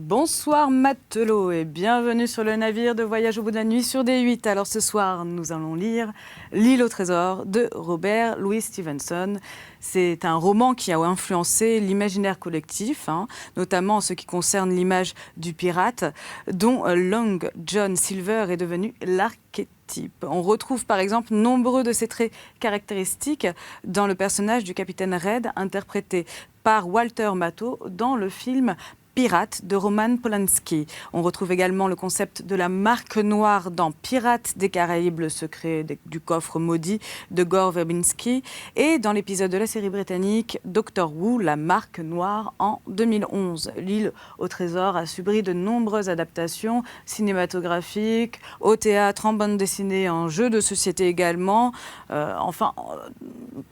Bonsoir matelots et bienvenue sur le navire de voyage au bout de la nuit sur D8. Alors ce soir, nous allons lire L'île au trésor de Robert Louis Stevenson. C'est un roman qui a influencé l'imaginaire collectif, notamment en ce qui concerne l'image du pirate, dont Long John Silver est devenu l'archétype. On retrouve par exemple nombreux de ces traits caractéristiques dans le personnage du capitaine Red, interprété par Walter Matthau dans le film Pirates de Roman Polanski. On retrouve également le concept de la marque noire dans Pirates des Caraïbes, le secret du coffre maudit de Gore Verbinski, et dans l'épisode de la série britannique Doctor Who, la marque noire en 2011. L'île au trésor a subi de nombreuses adaptations cinématographiques, au théâtre, en bande dessinée, en jeu de société également,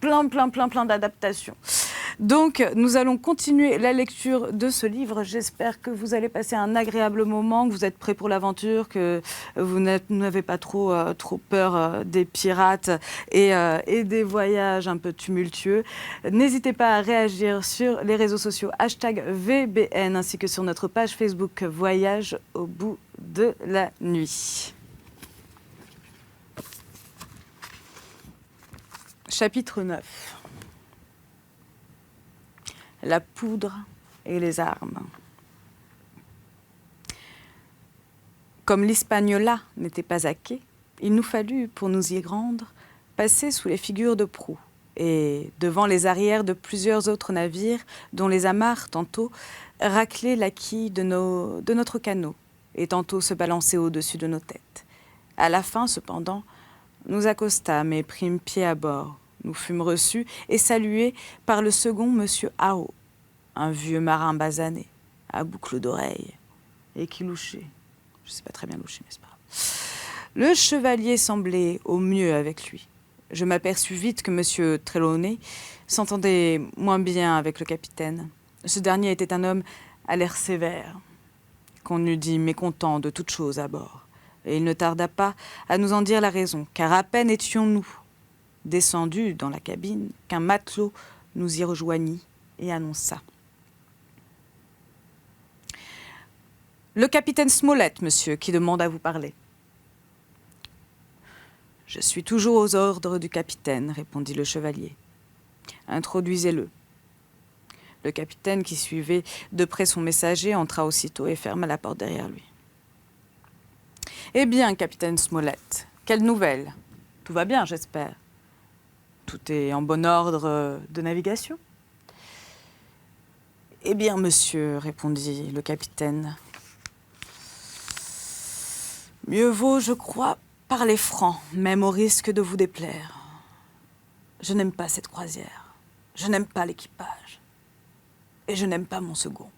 plein d'adaptations. Donc, nous allons continuer la lecture de ce livre. J'espère que vous allez passer un agréable moment, que vous êtes prêts pour l'aventure, que vous n'avez pas trop peur des pirates et des voyages un peu tumultueux. N'hésitez pas à réagir sur les réseaux sociaux #VBN ainsi que sur notre page Facebook Voyage au bout de la nuit. Chapitre 9. La poudre et les armes. Comme l'Hispaniola n'était pas à quai, il nous fallut, pour nous y rendre, passer sous les figures de proue et devant les arrières de plusieurs autres navires dont les amarres tantôt raclaient la quille de notre canot et tantôt se balançaient au-dessus de nos têtes. À la fin, cependant, nous accostâmes et prîmes pied à bord. Nous fûmes reçus et salués par le second monsieur Ao, un vieux marin basané, à boucles d'oreilles, et qui louchait. Je ne sais pas très bien loucher, mais c'est pas grave. Le chevalier semblait au mieux avec lui. Je m'aperçus vite que monsieur Trelawney s'entendait moins bien avec le capitaine. Ce dernier était un homme à l'air sévère, qu'on eût dit mécontent de toute chose à bord. Et il ne tarda pas à nous en dire la raison, car à peine étions-nous descendus dans la cabine qu'un matelot nous y rejoignit et annonça. Le capitaine Smollett, monsieur, qui demande à vous parler. Je suis toujours aux ordres du capitaine, répondit le chevalier. Introduisez-le. Le capitaine, qui suivait de près son messager, entra aussitôt et ferma la porte derrière lui. Eh bien, capitaine Smollett, quelle nouvelle? Tout va bien, j'espère. Tout est en bon ordre de navigation? Eh bien, monsieur, répondit le capitaine, mieux vaut, je crois, parler franc, même au risque de vous déplaire. Je n'aime pas cette croisière. Je n'aime pas l'équipage. Et je n'aime pas mon second.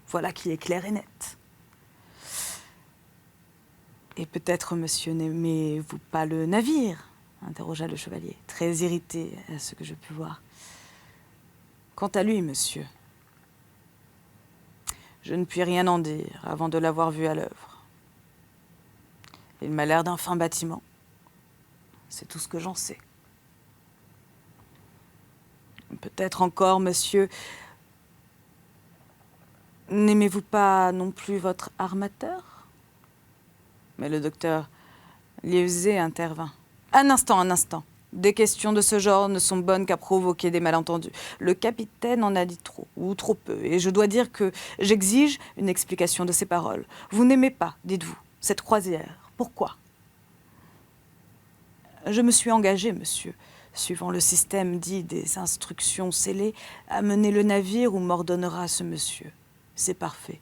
Voilà qui est clair et net. Et peut-être, monsieur, n'aimez-vous pas le navire? Interrogea le chevalier, très irrité à ce que je pus voir. Quant à lui, monsieur, je ne puis rien en dire avant de l'avoir vu à l'œuvre. Il m'a l'air d'un fin bâtiment. C'est tout ce que j'en sais. Peut-être encore, monsieur, n'aimez-vous pas non plus votre armateur? Mais le docteur Livesey intervint. Un instant. Des questions de ce genre ne sont bonnes qu'à provoquer des malentendus. Le capitaine en a dit trop, ou trop peu, et je dois dire que j'exige une explication de ses paroles. Vous n'aimez pas, dites-vous, cette croisière. Pourquoi? Je me suis engagé, monsieur, suivant le système dit des instructions scellées, à mener le navire où m'ordonnera ce monsieur. C'est parfait.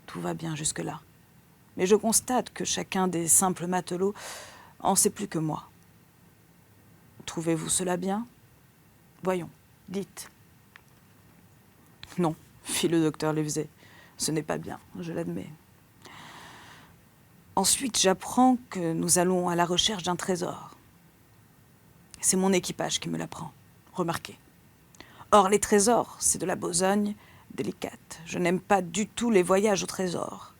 Tout va bien jusque-là. Mais je constate que chacun des simples matelots en sait plus que moi. Trouvez-vous cela bien? Voyons, dites. Non, fit le docteur Livesey. Ce n'est pas bien, je l'admets. Ensuite, j'apprends que nous allons à la recherche d'un trésor. C'est mon équipage qui me l'apprend. Remarquez. Or, les trésors, c'est de la besogne délicate. Je n'aime pas du tout les voyages au trésor.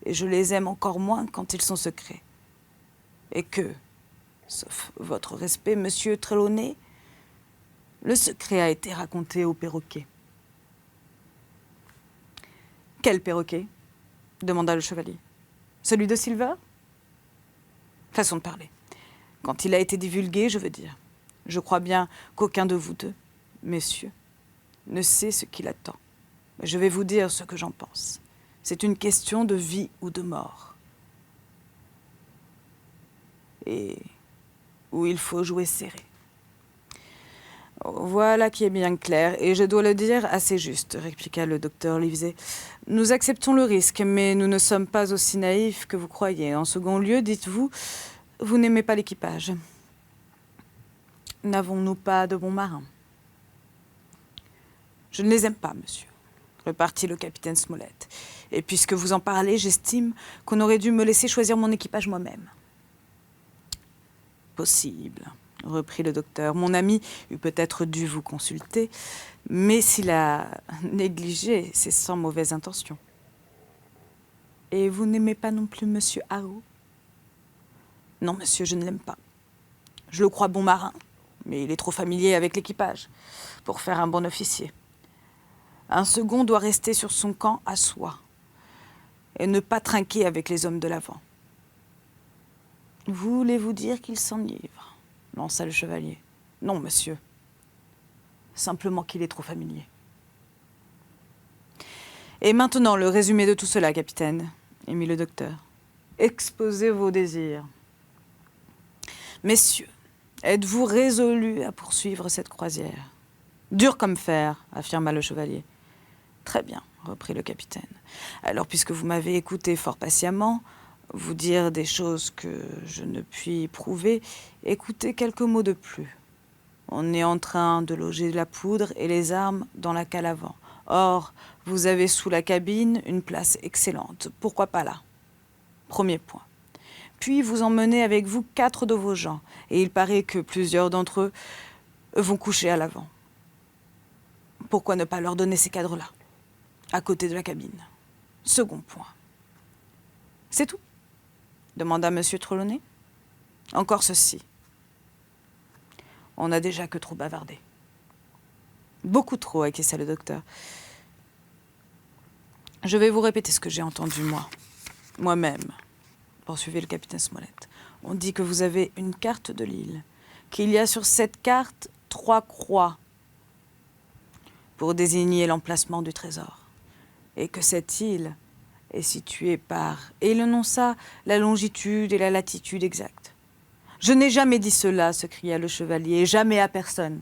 Et je les aime encore moins quand ils sont secrets. Et que, sauf votre respect, monsieur Trelawney, le secret a été raconté au perroquet. Quel perroquet? Demanda le chevalier. Celui de Silver? Façon de parler. Quand il a été divulgué, je veux dire. Je crois bien qu'aucun de vous deux, messieurs, ne sait ce qui l'attend. Je vais vous dire ce que j'en pense. C'est une question de vie ou de mort. Et où il faut jouer serré. Voilà qui est bien clair, et je dois le dire assez juste, répliqua le docteur Livesey. Nous acceptons le risque, mais nous ne sommes pas aussi naïfs que vous croyez. En second lieu, dites-vous, vous n'aimez pas l'équipage. N'avons-nous pas de bons marins? Je ne les aime pas, monsieur, repartit le capitaine Smollett. Et puisque vous en parlez, j'estime qu'on aurait dû me laisser choisir mon équipage moi-même. Possible, reprit le docteur. Mon ami eût peut-être dû vous consulter, mais s'il a négligé, c'est sans mauvaise intention. Et vous n'aimez pas non plus monsieur Harrow? Non, monsieur, je ne l'aime pas. Je le crois bon marin, mais il est trop familier avec l'équipage pour faire un bon officier. Un second doit rester sur son camp à soi et ne pas trinquer avec les hommes de l'avant. Voulez-vous dire qu'il s'enivre? Lança le chevalier. Non, monsieur. Simplement qu'il est trop familier. Et maintenant, le résumé de tout cela, capitaine, émit le docteur. Exposez vos désirs. Messieurs, êtes-vous résolus à poursuivre cette croisière? Dur comme fer, affirma le chevalier. Très bien, reprit le capitaine. Alors, puisque vous m'avez écouté fort patiemment, vous dire des choses que je ne puis prouver, écoutez quelques mots de plus. On est en train de loger la poudre et les armes dans la cale avant. Or, vous avez sous la cabine une place excellente. Pourquoi pas là? Premier point. Puis vous emmenez avec vous 4 de vos gens, et il paraît que plusieurs d'entre eux vont coucher à l'avant. Pourquoi ne pas leur donner ces cadres-là, à côté de la cabine? Second point. C'est tout? Demanda M. Trelawney. Encore ceci. On n'a déjà que trop bavardé. Beaucoup trop, acquiesça le docteur. Je vais vous répéter ce que j'ai entendu, moi-même, poursuivit le capitaine Smollett. On dit que vous avez une carte de l'île, qu'il y a sur cette carte 3 croix pour désigner l'emplacement du trésor, et que cette île est située par... Et il énonça la longitude et la latitude exacte. « Je n'ai jamais dit cela, s'écria le chevalier, jamais à personne. »«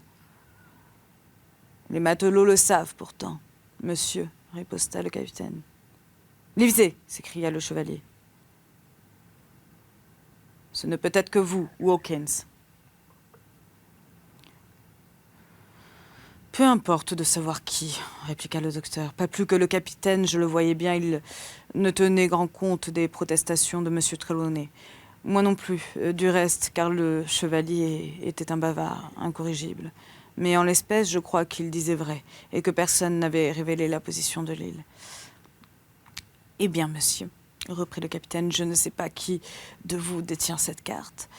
Les matelots le savent pourtant, monsieur, » riposta le capitaine. « Livesey, s'écria le chevalier. « Ce ne peut être que vous ou Hawkins. » Peu importe de savoir qui, répliqua le docteur. Pas plus que le capitaine, je le voyais bien, il ne tenait grand compte des protestations de M. Trelawney. Moi non plus, du reste, car le chevalier était un bavard incorrigible. Mais en l'espèce, je crois qu'il disait vrai, et que personne n'avait révélé la position de l'île. Eh bien, monsieur, reprit le capitaine, je ne sais pas qui de vous détient cette carte,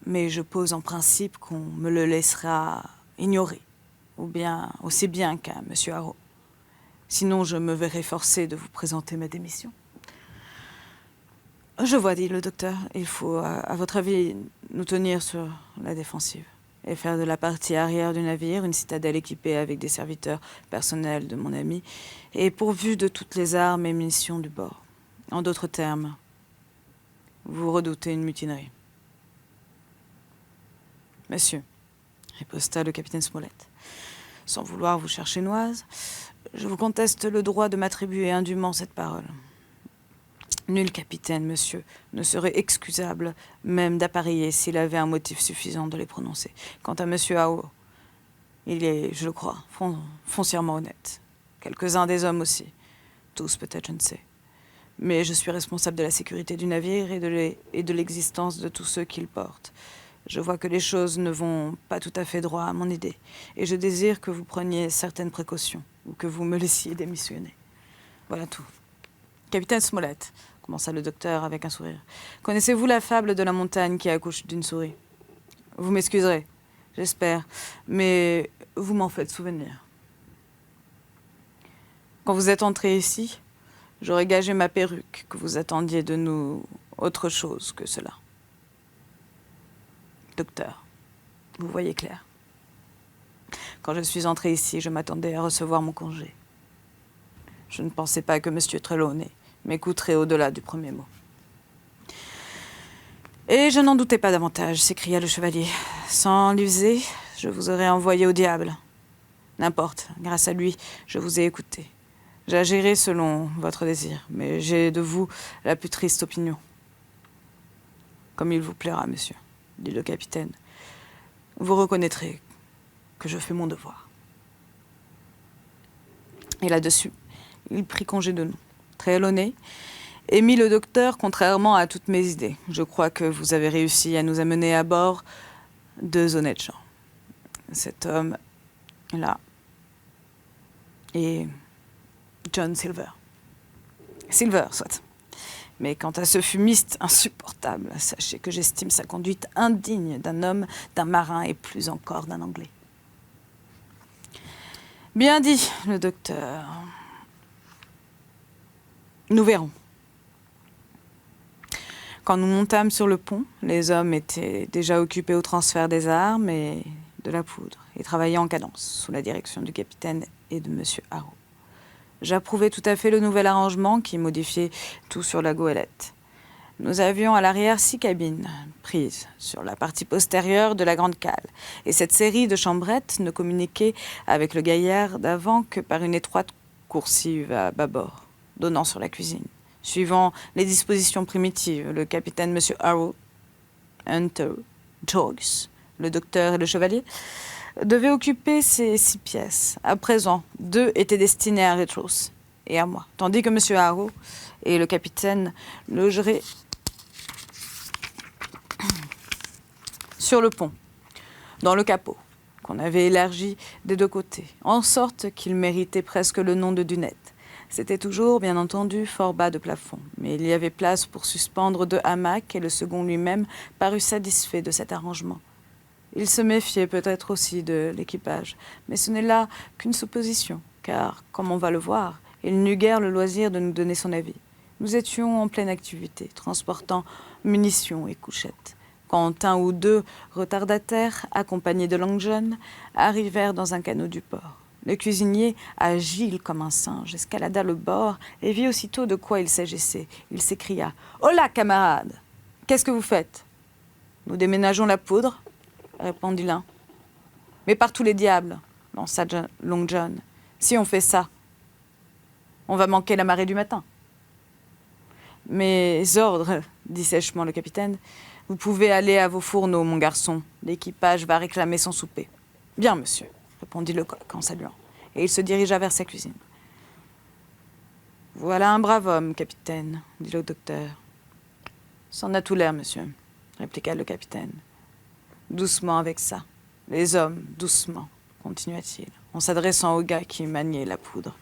mais je pose en principe qu'on me le laissera ignorer. Ou bien aussi bien qu'à M. Harrow. Sinon, je me verrai forcé de vous présenter ma démission. Je vois, dit le docteur. Il faut, à votre avis, nous tenir sur la défensive et faire de la partie arrière du navire une citadelle équipée avec des serviteurs personnels de mon ami et pourvue de toutes les armes et munitions du bord. En d'autres termes, vous redoutez une mutinerie. Monsieur, riposta le capitaine Smollett, sans vouloir vous chercher noise, je vous conteste le droit de m'attribuer indûment cette parole. Nul capitaine, monsieur, ne serait excusable même d'appareiller s'il avait un motif suffisant de les prononcer. Quant à monsieur Harrow, il est, je le crois, foncièrement honnête. Quelques-uns des hommes aussi. Tous peut-être, je ne sais. Mais je suis responsable de la sécurité du navire et de l'existence de tous ceux qui le portent. Je vois que les choses ne vont pas tout à fait droit à mon idée, et je désire que vous preniez certaines précautions, ou que vous me laissiez démissionner. Voilà tout. Capitaine Smollett, commença le docteur avec un sourire, connaissez-vous la fable de la montagne qui accouche d'une souris? Vous m'excuserez, j'espère, mais vous m'en faites souvenir. Quand vous êtes entré ici, J'aurais gagé ma perruque que vous attendiez de nous autre chose que cela. Docteur, vous voyez clair. Quand je suis entrée ici, je m'attendais à recevoir mon congé. Je ne pensais pas que M. Trelawney m'écouterait au-delà du premier mot. Et je n'en doutais pas davantage, s'écria le chevalier. Sans l'user, je vous aurais envoyé au diable. N'importe, grâce à lui, je vous ai écouté. J'agirai selon votre désir, mais j'ai de vous la plus triste opinion. Comme il vous plaira, monsieur, dit le capitaine. Vous reconnaîtrez que je fais mon devoir. Et là-dessus, il prit congé de nous. Trelawney et mit le docteur contrairement à toutes mes idées. Je crois que vous avez réussi à nous amener à bord 2 honnêtes gens. Cet homme-là et John Silver. Silver, soit. Mais quant à ce fumiste insupportable, sachez que j'estime sa conduite indigne d'un homme, d'un marin et plus encore d'un Anglais. Bien dit, le docteur. Nous verrons. Quand nous montâmes sur le pont, les hommes étaient déjà occupés au transfert des armes et de la poudre et travaillaient en cadence, sous la direction du capitaine et de M. Harrow. J'approuvais tout à fait le nouvel arrangement qui modifiait tout sur la goélette. Nous avions à l'arrière 6 cabines prises sur la partie postérieure de la grande cale, et cette série de chambrettes ne communiquait avec le gaillard d'avant que par une étroite coursive à bâbord, donnant sur la cuisine. Suivant les dispositions primitives, le capitaine M. Harrow, Hunter, Joyce, le docteur et le chevalier devaient occuper ces 6 pièces. À présent, 2 étaient destinés à Rétros et à moi, tandis que M. Harrow et le capitaine logeraient sur le pont, dans le capot, qu'on avait élargi des 2 côtés, en sorte qu'il méritait presque le nom de dunette. C'était toujours, bien entendu, fort bas de plafond, mais il y avait place pour suspendre 2 hamacs et le second lui-même parut satisfait de cet arrangement. Il se méfiait peut-être aussi de l'équipage, mais ce n'est là qu'une supposition, car, comme on va le voir, il n'eut guère le loisir de nous donner son avis. Nous étions en pleine activité, transportant munitions et couchettes, quand 1 ou 2 retardataires, accompagnés de Long John, arrivèrent dans un canot du port. Le cuisinier, agile comme un singe, escalada le bord et vit aussitôt de quoi il s'agissait. Il s'écria « Hola, camarades! Qu'est-ce que vous faites ?»« Nous déménageons la poudre, » répondit l'un. « Mais par tous les diables, » lança Long John. « Si on fait ça, on va manquer la marée du matin. »« Mes ordres, » dit sèchement le capitaine. « Vous pouvez aller à vos fourneaux, mon garçon. L'équipage va réclamer son souper. »« Bien, monsieur. » répondit le coq en saluant, et il se dirigea vers sa cuisine. « Voilà un brave homme, capitaine, » dit le docteur. « C'en a tout l'air, monsieur, » répliqua le capitaine. « Doucement avec ça. Les hommes, doucement, » continua-t-il, en s'adressant au gars qui maniait la poudre.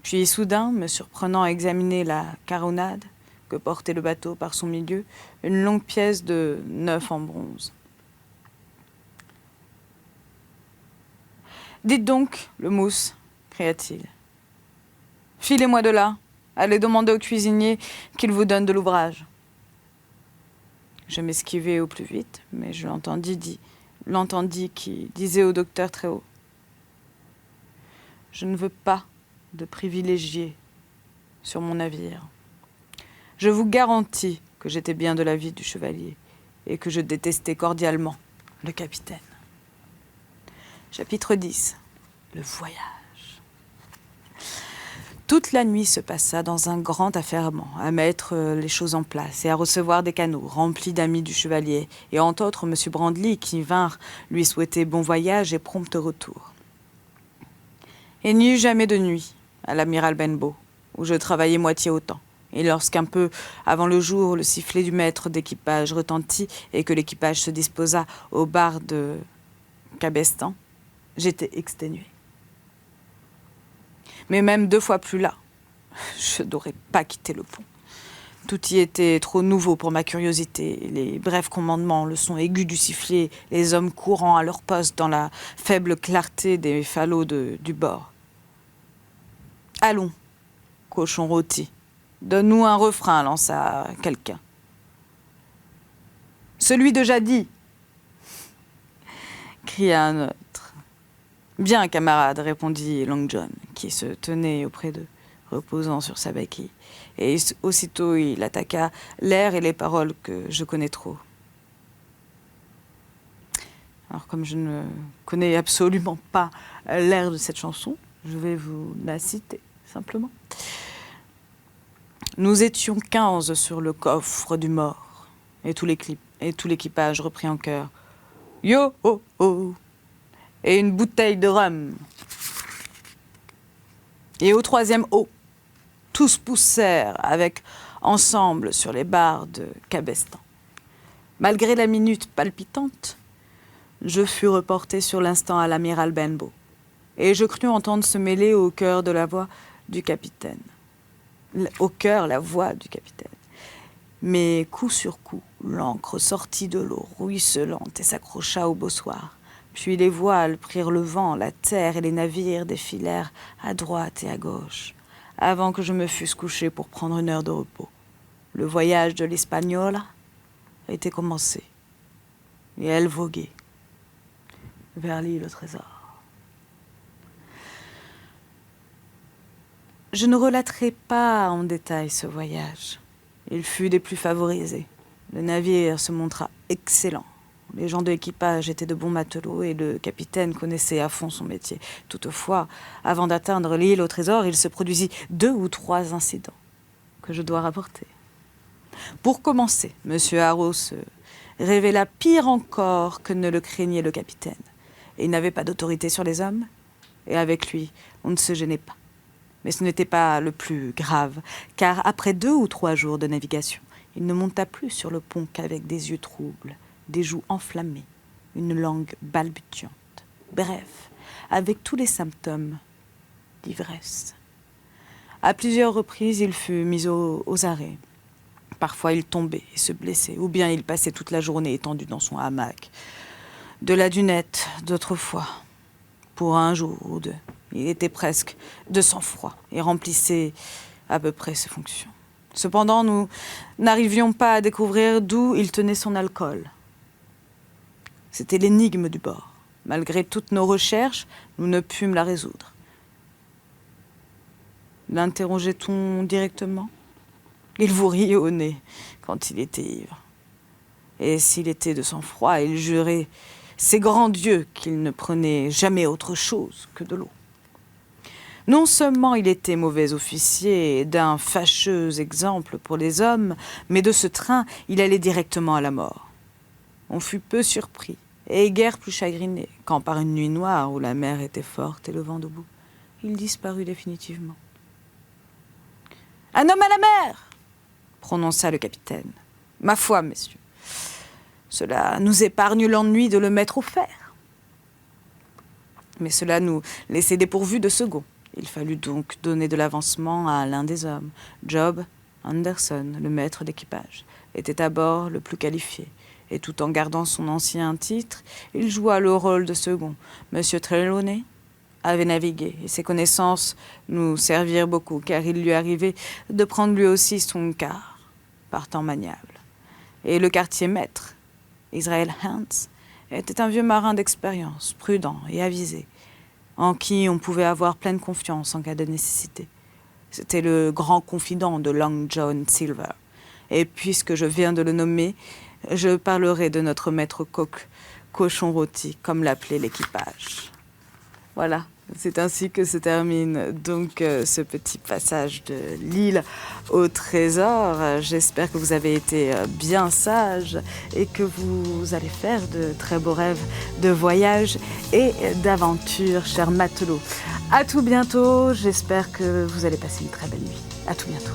Puis, soudain, me surprenant à examiner la caronade que portait le bateau par son milieu, une longue pièce de 9 en bronze. « Dites donc, le mousse, » cria-t-il. « Filez-moi de là. Allez demander au cuisinier qu'il vous donne de l'ouvrage. » Je m'esquivai au plus vite, mais je l'entendis qui disait au docteur très haut. « Je ne veux pas de privilégiés sur mon navire. Je vous garantis que j'étais bien de l'avis du chevalier et que je détestais cordialement le capitaine. » Chapitre 10. Le voyage. Toute la nuit se passa dans un grand affairement, à mettre les choses en place et à recevoir des canots remplis d'amis du chevalier, et entre autres M. Brandly qui vinrent lui souhaiter bon voyage et prompt retour. Il n'y eut jamais de nuit à l'amiral Benbow, où je travaillai moitié autant, et lorsqu'un peu avant le jour, le sifflet du maître d'équipage retentit et que l'équipage se disposa au bar de Cabestan, j'étais exténué. Mais même 2 fois plus là, je n'aurais pas quitté le pont. Tout y était trop nouveau pour ma curiosité. Les brefs commandements, le son aigu du sifflet, les hommes courant à leur poste dans la faible clarté des falots du bord. « Allons, cochon rôti » Donne-nous un refrain, lança quelqu'un. Celui de jadis, cria un autre. Bien, camarade, répondit Long John, qui se tenait auprès d'eux, reposant sur sa béquille. Et aussitôt il attaqua l'air et les paroles que je connais trop. Alors, comme je ne connais absolument pas l'air de cette chanson, je vais vous la citer, simplement. Nous étions 15 sur le coffre du mort, et tout l'équipage reprit en chœur. Yo, oh, oh, et une bouteille de rhum. Et au troisième oh, tous poussèrent ensemble sur les barres de cabestan. Malgré la minute palpitante, je fus reporté sur l'instant à l'amiral Benbow, et je crus entendre se mêler au cœur de la voix du capitaine. Au cœur, la voix du capitaine. Mais coup sur coup, l'ancre sortit de l'eau ruisselante et s'accrocha au bossoir. Puis les voiles prirent le vent, la terre et les navires défilèrent à droite et à gauche, avant que je me fusse couché pour prendre une heure de repos. Le voyage de l'Hispaniola était commencé, et elle voguait vers l'île au trésor. Je ne relaterai pas en détail ce voyage. Il fut des plus favorisés. Le navire se montra excellent. Les gens de l'équipage étaient de bons matelots et le capitaine connaissait à fond son métier. Toutefois, avant d'atteindre l'île au trésor, il se produisit 2 ou 3 incidents que je dois rapporter. Pour commencer, M. Harrow se révéla pire encore que ne le craignait le capitaine. Et il n'avait pas d'autorité sur les hommes, et avec lui, on ne se gênait pas. Mais ce n'était pas le plus grave, car après 2 ou 3 jours de navigation, il ne monta plus sur le pont qu'avec des yeux troubles, des joues enflammées, une langue balbutiante. Bref, avec tous les symptômes d'ivresse. À plusieurs reprises, il fut mis aux arrêts. Parfois, il tombait et se blessait, ou bien il passait toute la journée étendu dans son hamac. De la dunette, d'autres fois, pour 1 jour ou 2. Il était presque de sang-froid et remplissait à peu près ses fonctions. Cependant, nous n'arrivions pas à découvrir d'où il tenait son alcool. C'était l'énigme du bord. Malgré toutes nos recherches, nous ne pûmes la résoudre. L'interrogeait-on directement ? Il vous riait au nez quand il était ivre. Et s'il était de sang-froid, il jurait ses grands dieux qu'il ne prenait jamais autre chose que de l'eau. Non seulement il était mauvais officier et d'un fâcheux exemple pour les hommes, mais de ce train, il allait directement à la mort. On fut peu surpris et guère plus chagriné quand, par une nuit noire où la mer était forte et le vent debout, il disparut définitivement. « Un homme à la mer !» prononça le capitaine. « Ma foi, messieurs, cela nous épargne l'ennui de le mettre au fer. » Mais cela nous laissait dépourvus de second. Il fallut donc donner de l'avancement à l'un des hommes. Job Anderson, le maître d'équipage, était à bord le plus qualifié. Et tout en gardant son ancien titre, il joua le rôle de second. Monsieur Trelawney avait navigué, et ses connaissances nous servirent beaucoup, car il lui arrivait de prendre lui aussi son quart, par temps maniable. Et le quartier-maître, Israel Hans, était un vieux marin d'expérience, prudent et avisé, en qui on pouvait avoir pleine confiance en cas de nécessité. C'était le grand confident de Long John Silver. Et puisque je viens de le nommer, je parlerai de notre maître cochon rôti, comme l'appelait l'équipage. Voilà, c'est ainsi que se termine donc ce petit passage de l'île au trésor. J'espère que vous avez été bien sages et que vous allez faire de très beaux rêves de voyage et d'aventure, chers matelots. À tout bientôt, j'espère que vous allez passer une très belle nuit. À tout bientôt.